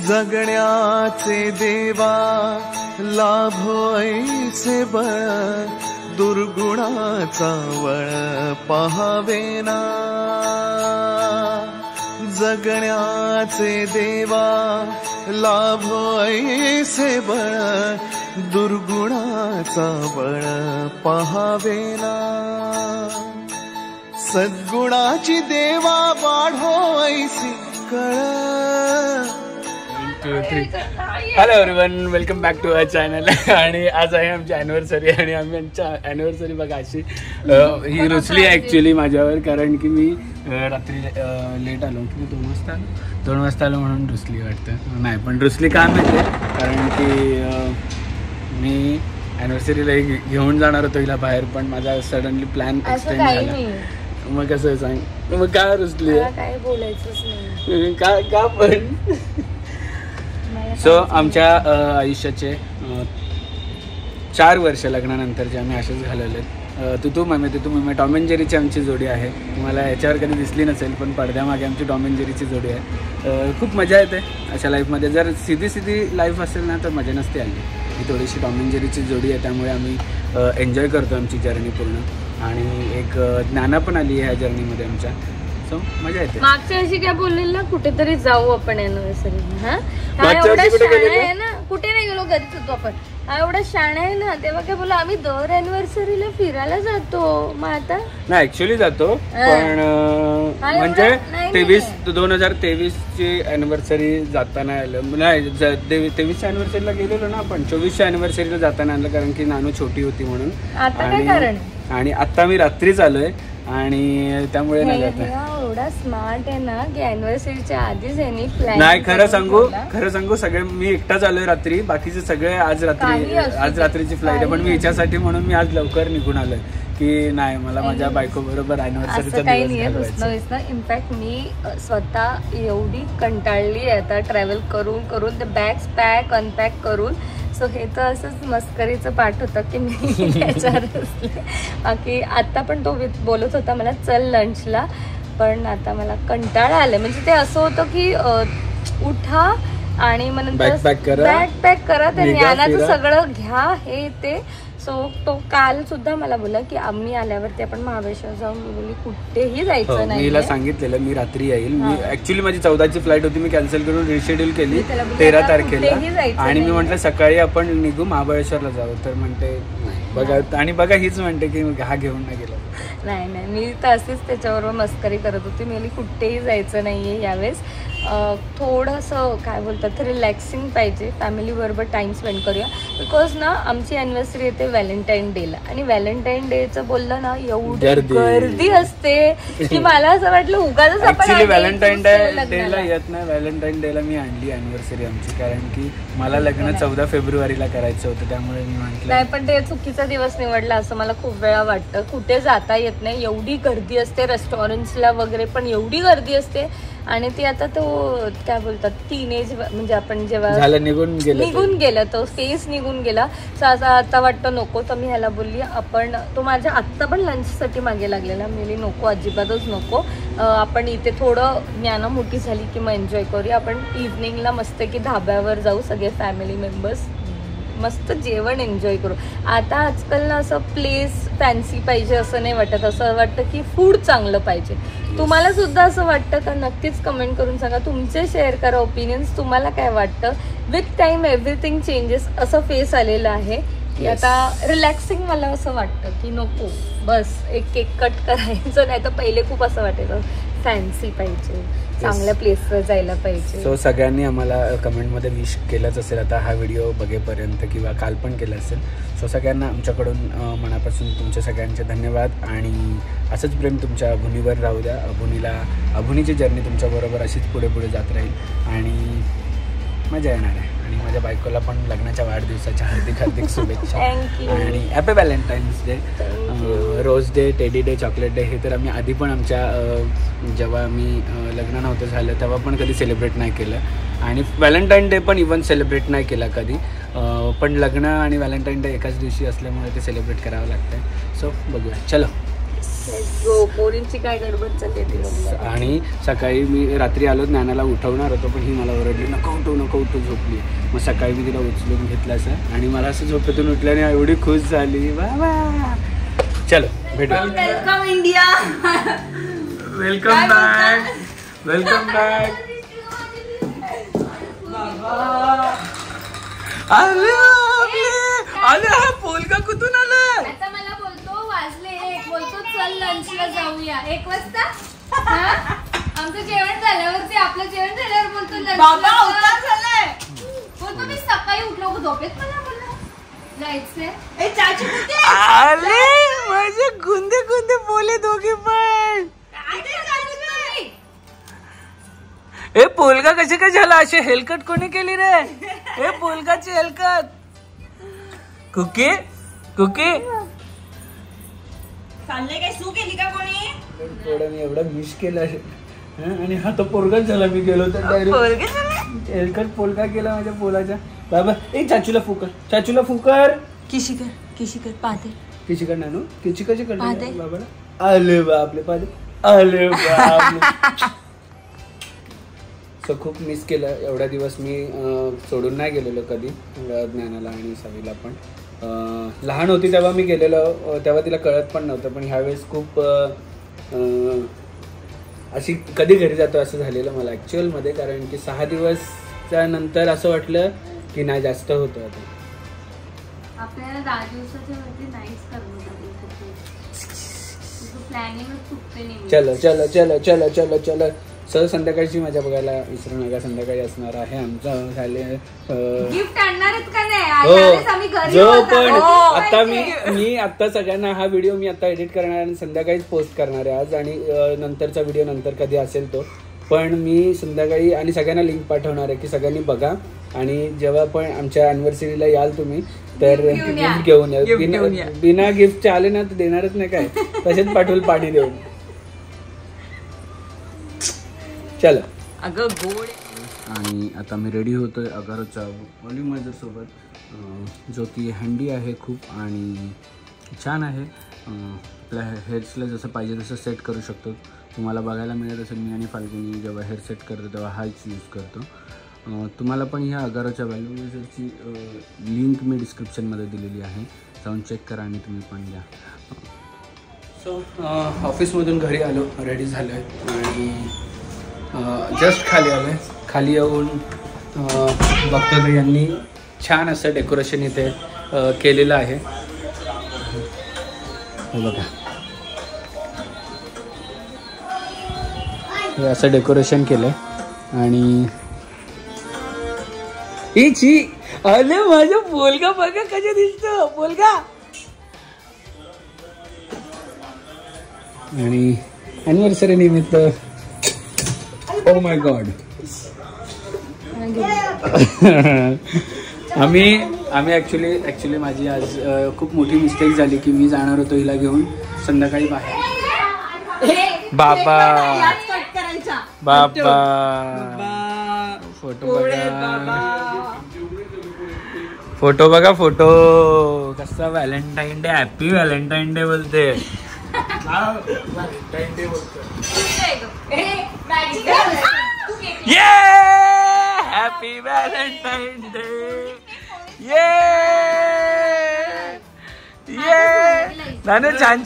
जगण्याचे देवा लाभो ऐसे बळ, दुर्गुणाचा वळ पहावेना. जगण्याचे देवा लाभो ऐसे बळ, दुर्गुणाचा बळ पहावेना. सद्गुणाची देवा वाढो ऐसी कळ. Hello everyone, welcome back to our channel. आणि आज आहे आमची ॲनिव्हर्सरी आणि आम्ही आमच्या ॲनिव्हर्सरी बघा अशी ही रुचली आहे ॲक्च्युली माझ्यावर, कारण की मी रात्री लेट आलो. किती 2 वाजता आलो म्हणून रुचली वाटतं. नाही पण रुचली का माहिती आहे, कारण की मी ॲनिव्हर्सरीला घेऊन जाणार होतो हिला बाहेर, पण माझा सडनली प्लॅन एक्सटेंड झाला. मग कसं सांग, मग काय रुचली काय बोलायचंच नाही का पण. सो आमच्या आयुष्याचे 4 वर्ष लग्नानंतरचे आम्ही असेच घालवले. तू मम्मी टॉम अँड जेरीची आमची जोडी आहे. तुम्हाला याच्यावर कधी दिसली नसेल, पण पडद्यामागे आमची टॉम अँड जेरीची जोडी आहे. खूप मजा येते अशा लाईफमध्ये. जर सीधी लाईफ असेल ना तर मजा नसते आली. ही थोडीशी टॉम अँड जेरीची जोडी आहे, त्यामुळे आम्ही एन्जॉय करतो आमची जर्नी पूर्ण. आणि एक ज्ञाना पण आली आहे ह्या जर्नीमध्ये आमच्या. सो मजा येते. मागच्या वर्षी काय बोललेलं ना, कुठेतरी जाऊ आपण एनिव्हर्सरी. कुठे नाही गेलो, घरीच होतो आपण. हा एवढा शाणा आहे ना, तेव्हा काय बोला आम्ही दर एनिव्हर्सरीला फिरायला जातो. मग आता नाही ऍक्च्युली जातो, पण म्हणजे 2023 ची एनिव्हर्सरी जाताना आलं नाही. 23च्या एनिव्हर्सरीला गेलेलो ना आपण, 24च्या एनिव्हर्सरीला जाताना आणलं, कारण की नानू छोटी होती म्हणून. आता काय कारण. आणि आता मी रात्रीच आलोय आणि त्यामुळे नाही जात. एवढा स्मार्ट आहे ना की अॅनिव्हर्सरीच्या आधीच यांनी प्लॅन. नाही खरं सांगू सगळे मी एकटाच आलोय रात्री, बाकीचे सगळे आज रात्रीची फ्लाईट आहे. पण मी हिच्यासाठी म्हणून मी आज लवकर निघून आलोय की नाही, मला माझ्या बायको बरोबर अॅनिव्हर्सरीचा दिवस घालवायचा. इनफॅक्ट मी स्वतः एवढी कंटाळली आहे आता ट्रॅव्हल करून ते बॅग्स पॅक अनपॅक करून. सो हे तर असंच मस्करीचं पाठ होतं की मी त्याच्यावर बाकी. आता पण तो बोलत होता मला चल लंचला, पण आता मला कंटाळा आलाय. म्हणजे ते असं होतं की उठा आणि मग नंतर बॅग पॅक करा, ते ज्ञानाचं सगळं घ्या हे ते. सो तो काल सुद्धा मला बोला की आम्ही आल्यावरती आपण महाबळेश्वर जाऊन. मी बोलली कुठेही जायचं नाही. मी सांगितलेलं मी रात्री येईल. मी ऍक्च्युली माझी 14ची फ्लाईट होती, मी कॅन्सल करून रिशेड्यूल केली 13 तारखेला. आणि मी म्हटलं सकाळी आपण निघू महाबळेश्वरला जाऊ, तर म्हणते बघा. आणि बघा हीच म्हणते की हा घेऊन नाही गेला. नाही मी तर अशीच त्याच्याबरोबर मस्करी करत होती. मी कुठेही जायचं नाहीये यावेळेस. थोडंसं काय बोलतात रिलॅक्सिंग पाहिजे, फॅमिली बरोबर टाइम स्पेंड करूया. बिकॉज ना आमची अॅनिव्हर्सरी येते व्हॅलेंटाईन डेला, आणि व्हॅलेंटाईन डेचं बोललं ना एवढी गर्दी असते की मला असं वाटलं उगाच आपण व्हॅलेंटाईन डेला येत नाही. व्हॅलेंटाईन डेला मी आणली अॅनिव्हर्सरी आमची, कारण की मला लग्न 14 फेब्रुवारीला करायचं होतं, त्यामुळे मी म्हटलं नाही. पण ते चुकीचा दिवस निवडला असं मला खूप वेळा वाटतं. कुठे जाता येत नाही, एवढी गर्दी असते. रेस्टॉरंट्सला वगैरे पण एवढी गर्दी असते. आणि ती आता तो काय बोलतात टीनेज, म्हणजे आपण जेव्हा निघून गेलं तो फेस निघून गेला. सो असं आता वाटतं नको. तर मी ह्याला बोलली आपण, तो माझ्या आत्ता पण लंचसाठी मागे लागलेला. मी नको, अजिबातच नको. आपण इथे थोडं ज्ञान मोठी झाली की मग एन्जॉय करूया. आपण इव्हनिंगला मस्त की धाब्यावर जाऊ, सगळे फॅमिली मेंबर्स मस्त जेवण एन्जॉय करू. आता आजकाल ना असं प्लेस फॅन्सी पाहिजे असं नाही वाटत. असं वाटतं की फूड चांगलं पाहिजे. तुम्हाला सुद्धा असं वाटतं का? नक्कीच कमेंट करून सांगा. तुमचे शेअर करा ओपिनियन्स. तुम्हाला काय वाटतं? विथ टाइम एव्हरीथिंग चेंजेस असं फेस आलेलं आहे की आता रिलॅक्सिंग मला असं वाटतं की नको बस एक केक कट करायचं. नाही तर पहिले खूप असं वाटायचं फॅन्सी पाहिजे, चांगल्या प्लेसवर जायला पाहिजे. सो सगळ्यांनी आम्हाला कमेंटमध्ये विश केलंच असेल आता हा व्हिडिओ बघेपर्यंत, किंवा काल पण केलं असेल. सो सगळ्यांना आमच्याकडून मनापासून तुमच्या सगळ्यांचे धन्यवाद. आणि असंच प्रेम तुमच्या अभुनीवर राहू द्या. अभुनीची जर्नी तुमच्याबरोबर अशीच पुढे जात राहील आणि मजा येणार आहे. आणि माझ्या बायकोला पण लग्नाच्या वाढदिवसाच्या हार्दिक शुभेच्छा. आणि happy Valentine's day, rose day, teddy day, chocolate day. हे तर आम्ही आधी पण आमच्या जेव्हा आम्ही लग्न नव्हतं झालं तेव्हा पण कधी सेलिब्रेट नाही केलं. आणि व्हॅलेंटाईन डे पण इव्हन सेलिब्रेट नाही केला कधी. पण लग्न आणि व्हॅलेंटाईन डे एकाच दिवशी असल्यामुळे ते सेलिब्रेट करावं लागतं. सो बघूया, चलो. पोरींची काय गडबड चालली ती. आणि सकाळी मी रात्री आलो ज्ञानाला उठवणार होतो पण ही मला ओरडली नको उठू झोपली. मग सकाळी मी तिला उचलून घेतलं असं आणि मला असं झोपेतून उठल्याने एवढी खुश झाली. बाबा चलो भेटू. Welcome India. Welcome back. आले हा पोलगा कुठून आला. आता मला बोलतो वाजले 1, बोलतो चल लंचला जाऊया 1 वाजता. आमचं जेवण झाल्यावरती आपलं जेवण झाल्यावर बोलतो लंच. बोलतो मी सकाळी उठलो झोपेत मला बोललो जायचंय. चाची कुठे आले माझे गुंदे बोले दोघे पण. ए पोलगा कसे काय झाला. असे हेलकट कोणी केली रे. ए पोलगाची हेलकट. कुकी चालले काय सू केली का कोणी. पोराने एवढा मिस केला आणि हा तो पोरगाच झाला. मी गेलो तर डायरेक्ट हेलकट पोलगा केला माझ्या पोलाच्या. बाबा ए चाचूला फुकर. किशी कर पाहते. किचिकर नानू किचिकाची करते बाबा. आले बापले आले बापले. सो खूप मिस केलं. एवढा दिवस मी सोडून नाही गेलेलो कधी ज्ञानाला आणि सावीला पण. लहान होती तेव्हा मी गेलेलो तेव्हा तिला कळत पण नव्हतं पण ह्यावेळेस खूप अशी कधी घरी जातो असं झालेलं मला ॲक्च्युअलमध्ये. कारण की 6 दिवसच्या नंतर असं वाटलं की नाही जास्त होतं आता. आपल्याला 10 दिवसाच्या वरती नाहीच करणं चलो सर संध्याकाळची मजा बघायला विसरू नका. संध्याकाळी असणार आहे आमचं झाले गिफ्ट आणणार का नाही. जो पण आता मी आता सगळ्यांना हा व्हिडिओ मी आता एडिट करणार आणि संध्याकाळीच पोस्ट करणार आहे आज. आणि नंतरचा व्हिडिओ नंतर कधी असेल तो पण मी संध्याकाळी आणि सगळ्यांना लिंक पाठवणार आहे की सगळ्यांनी बघा. आणि जेव्हा पण आमच्या अॅनिव्हर्सरीला याल तुम्ही तर गिफ्ट घेऊन या. बिना गिफ्टचे आले ना तर देणारच नाही काय. तसेच पाठवून पाणी देऊन. चला अगं गोड. आणि आता मी रेडी होतोय अगारोच्या ऑलिमायझरसोबत जो की हँडी आहे खूप आणि छान आहे. आपल्या हेअर्सला जसं पाहिजे तसं सेट करू शकतो. तुम्हाला बघायला मिळेल तसं मी आणि फाल्गुनी जेव्हा हेअर सेट करतो तेव्हा हाच यूज करतो. तुम्हाला पण ह्या अगारोच्या व्हॅल्यूमेजरची लिंक मी डिस्क्रिप्शनमध्ये दिलेली आहे. जाऊन चेक करा आणि तुम्ही पण घ्या. सो ऑफिसमधून घरी आलो रेडी झालो आहे आणि जस्ट खाली आलो आहे. खाली येऊन बघतो तर यांनी छान असं डेकोरेशन इथे केलेलं आहे. बघा हे असं डेकोरेशन केलं आहे आणि इची अरे माझा पोलगा बघा कशा दिसतो पोलगा. आणि अॅनिव्हर्सरी निमित्त ओ माय गॉड आम्ही ॲक्च्युली माझी आज खूप मोठी मिस्टेक झाली की मी जाणार होतो हिला घेऊन संध्याकाळी बाहेर. बाबा फोटो बघा कसा Valentine day. Happy Valentine day बोलते. व्हॅलेंटाईन डे बोलतो. ये हॅपी व्हॅलेंटाईन डे. ये नानू छान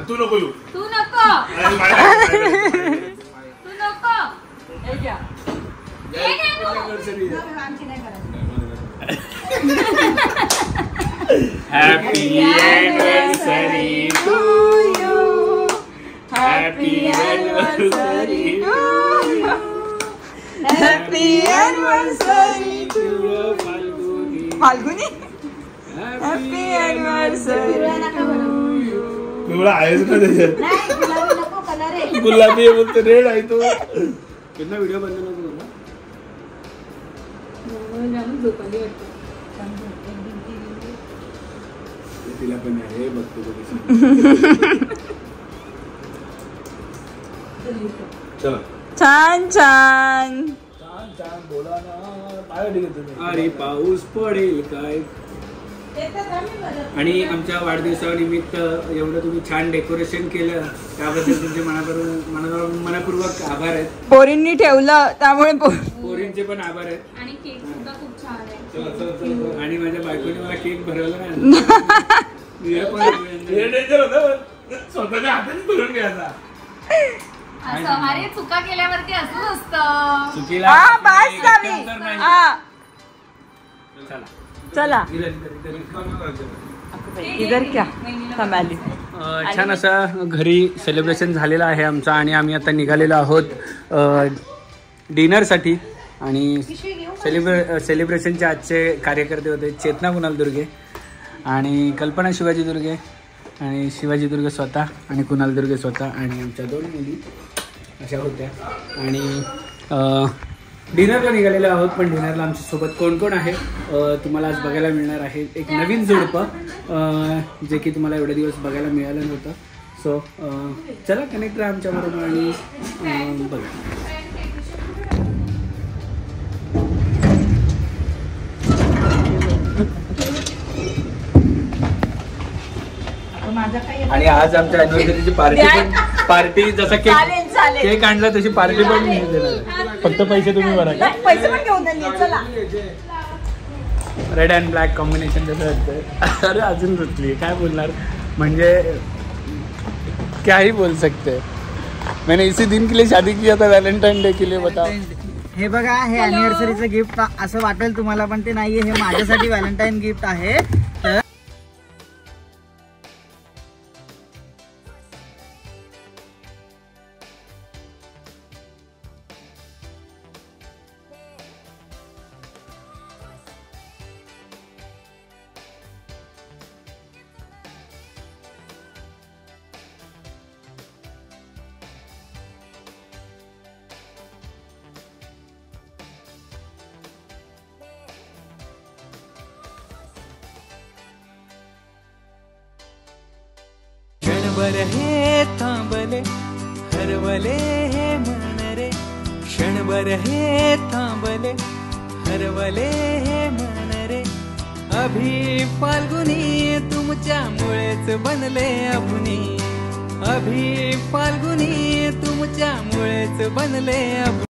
तू नको Happy anniversary to you. Happy anniversary to you. Happy anniversary to Falguni. Happy anniversary to you. तुला आहेस ना त्याच्यात गुलाबी बोलतो रेड आहे तो. कितना व्हिडिओ बनवला तुला. तिला पण आहे बघतो छान बोला ना. अरे पाऊस पडेल काय. आणि आमच्या वाढदिवसानिमित्त एवढं तुम्ही छान डेकोरेशन केलं त्याबद्दल तुमचे मनापूर्वक आभार आहेत. पोरींनी ठेवलं त्यामुळे पोरींचे पण आभार आहेत. आणि केक सुद्धा खूप छान आहे. आणि माझ्या बायकोने मला केक भरवला नाही. स्वतःच्या हाताने भरून घ्यायचा. अरे चुका केल्यावरती असंच असतं. चुकीला चला इधर क्या कमाली. छान असं घरी सेलिब्रेशन झालेलं आहे आमचं आणि आम्ही आता निघालेलो आहोत डिनरसाठी. आणि सेलिब्रेशनचे आजचे कार्यकर्ते होते चेतना कुणाल दुर्गे आणि कल्पना शिवाजी दुर्गे आणि शिवाजी दुर्गे स्वतः आणि कुणाल दुर्गे स्वतः आणि आमच्या 2 मुली अशा होत्या. आणि डिनरला निघालेलो आहोत. पण डिनरला आमच्यासोबत कोण कोण आहे तुम्हाला आज बघायला मिळणार आहे. एक नवीन जोडपं जे की तुम्हाला एवढे दिवस बघायला मिळालं नव्हतं. सो चला कनेक्ट राहा आमच्याबरोबर आणि बघा. आणि आज आमच्या अॅनिव्हर्सरीची पार्टी जसा केक आणला तशी पार्टी पण देणार. फक्त पैसे तुम्ही भरा. पैसे पण घेऊन चला. रेड अँड ब्लॅक कॉम्बिनेशन जसं वाटतंय. अरे अजून रुचली काय बोलणार म्हणजे क्या ही बोल सकते. मैंने इसी दिन के लिए शादी किया था व्हॅलेंटाईन डे के लिए. बताओ. हे बघा हे अॅनिव्हर्सरीचं गिफ्ट असं वाटेल तुम्हाला पण ते नाहीये. हे माझ्यासाठी व्हॅलेंटाईन गिफ्ट आहे. तर क्षणभर हे थांबले हरवले हे मन रे. क्षणभर हे थांबले हरवले हे मन रे. अभि फाल्गुनी तुमच्यामुळेच बनले अभुनी. अभि फाल्गुनी तुमच्यामुळेच बनले अभुनी.